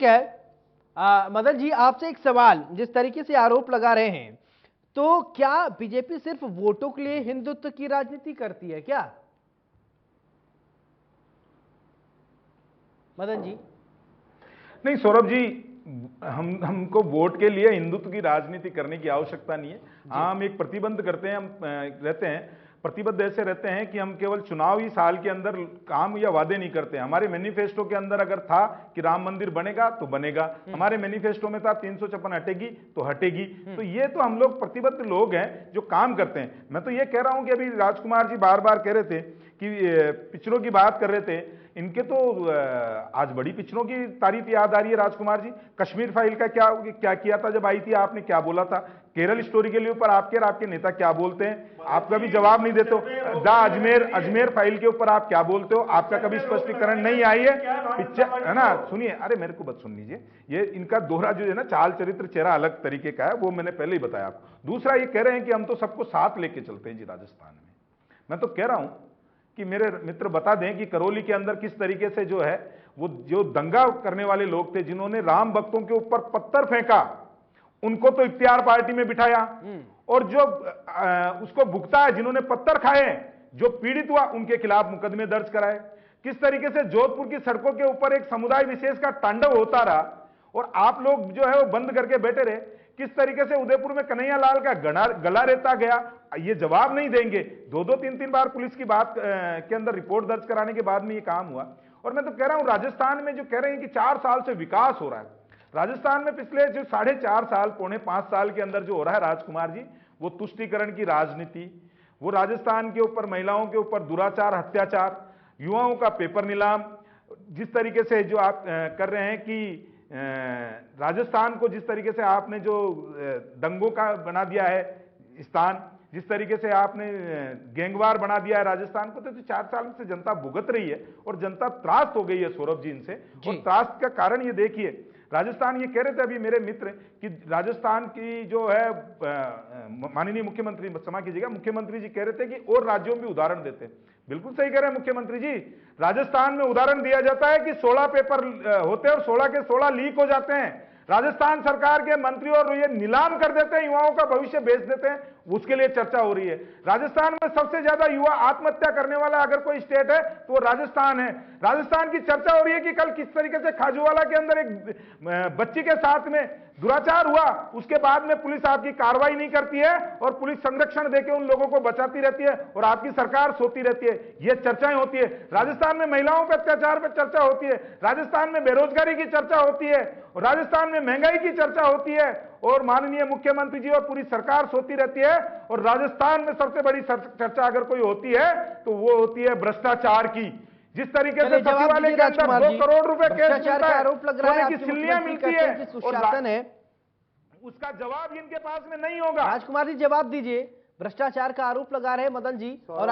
है। मदन जी, आपसे एक सवाल, जिस तरीके से आरोप लगा रहे हैं, तो क्या बीजेपी सिर्फ वोटों के लिए हिंदुत्व की राजनीति करती है क्या? मदन जी। नहीं सौरभ जी, हमको वोट के लिए हिंदुत्व की राजनीति करने की आवश्यकता नहीं है। हम एक प्रतिबंध करते हैं, हम रहते हैं प्रतिबद्ध ऐसे रहते हैं कि हम केवल चुनावी साल के अंदर काम या वादे नहीं करते। हमारे मैनिफेस्टो के अंदर अगर था कि राम मंदिर बनेगा तो बनेगा, हमारे मैनिफेस्टो में था 356 हटेगी तो हटेगी। तो ये तो हम लोग प्रतिबद्ध लोग हैं जो काम करते हैं। मैं तो ये कह रहा हूं कि अभी राजकुमार जी बार बार कह रहे थे कि पिछड़ों की बात कर रहे थे, इनके तो आज बड़ी पिछड़ों की तारीफ याद आ रही है। राजकुमार जी, कश्मीर फाइल का क्या क्या किया था जब आई थी, आपने क्या बोला था? केरल स्टोरी के लिए ऊपर आपके और आपके नेता क्या बोलते हैं, आपका भी जवाब नहीं देते हो। अजमेर फाइल के ऊपर आप क्या बोलते हो, आपका कभी स्पष्टीकरण नहीं आई है ना? सुनिए, अरे मेरे को बात सुन लीजिए। ये इनका दोहरा जो है ना, चाल चरित्र चेहरा अलग तरीके का है, वो मैंने पहले ही बताया आपको। दूसरा, ये कह रहे हैं कि हम तो सबको साथ लेके चलते हैं जी राजस्थान में। मैं तो कह रहा हूं कि मेरे मित्र बता दें कि करौली के अंदर किस तरीके से जो है वो जो दंगा करने वाले लोग थे, जिन्होंने राम भक्तों के ऊपर पत्थर फेंका, उनको तो इख्तियार पार्टी में बिठाया, और जो उसको भुगता है, जिन्होंने पत्थर खाए, जो पीड़ित हुआ, उनके खिलाफ मुकदमे दर्ज कराए। किस तरीके से जोधपुर की सड़कों के ऊपर एक समुदाय विशेष का तांडव होता रहा और आप लोग जो है वो बंद करके बैठे रहे। किस तरीके से उदयपुर में कन्हैया लाल का गला रेता गया, ये जवाब नहीं देंगे। दो दो तीन तीन बार पुलिस की बात के अंदर रिपोर्ट दर्ज कराने के बाद में ये काम हुआ। और मैं तो कह रहा हूं, राजस्थान में जो कह रहे हैं कि 4 साल से विकास हो रहा है, राजस्थान में पिछले जो 4.5 साल, पौने 5 साल के अंदर जो हो रहा है राजकुमार जी, वो तुष्टीकरण की राजनीति, वो राजस्थान के ऊपर महिलाओं के ऊपर दुराचार, अत्याचार, युवाओं का पेपर नीलाम, जिस तरीके से जो आप कर रहे हैं कि राजस्थान को जिस तरीके से आपने जो दंगों का बना दिया है स्थान, जिस तरीके से आपने गैंगवार बना दिया है राजस्थान को, तो 4 साल से जनता भुगत रही है और जनता त्रास्त हो गई है सौरभ जी इनसे। और त्रास्त का कारण ये देखिए, राजस्थान, ये कह रहे थे अभी मेरे मित्र कि राजस्थान की जो है माननीय मुख्यमंत्री, क्षमा कीजिएगा, मुख्यमंत्री जी कह रहे थे कि और राज्यों में भी उदाहरण देते हैं। बिल्कुल सही कह रहे हैं मुख्यमंत्री जी। राजस्थान में उदाहरण दिया जाता है कि 16 पेपर होते हैं और 16 के 16 लीक हो जाते हैं। राजस्थान सरकार के मंत्री और ये नीलाम कर देते हैं, युवाओं का भविष्य बेच देते हैं, उसके लिए चर्चा हो रही है। राजस्थान में सबसे ज्यादा युवा आत्महत्या करने वाला अगर कोई स्टेट है तो वो राजस्थान है। राजस्थान की चर्चा हो रही है कि कल किस तरीके से खाजूवाला के अंदर एक बच्ची के साथ में दुराचार हुआ, उसके बाद में पुलिस आपकी कार्रवाई नहीं करती है और पुलिस संरक्षण देकर उन लोगों को बचाती रहती है और आपकी सरकार सोती रहती है। ये चर्चाएं होती है। राजस्थान में महिलाओं पर अत्याचार पर चर्चा होती है, राजस्थान में बेरोजगारी की चर्चा होती है, और राजस्थान में महंगाई की चर्चा होती है, और माननीय मुख्यमंत्री जी और पूरी सरकार सोती रहती है। और राजस्थान में सबसे बड़ी चर्चा अगर कोई होती है तो वो होती है भ्रष्टाचार की। जिस तरीके से सचिवालय के अंदर 2 करोड़ रुपए केस मिलता है, आरोप लग रहा है, सोने की सिल्लियां मिलती है, सुशासन है, उसका जवाब इनके पास में नहीं होगा। राजकुमार जी जवाब दीजिए। भ्रष्टाचार का आरोप लगा रहे हैं मदन जी, और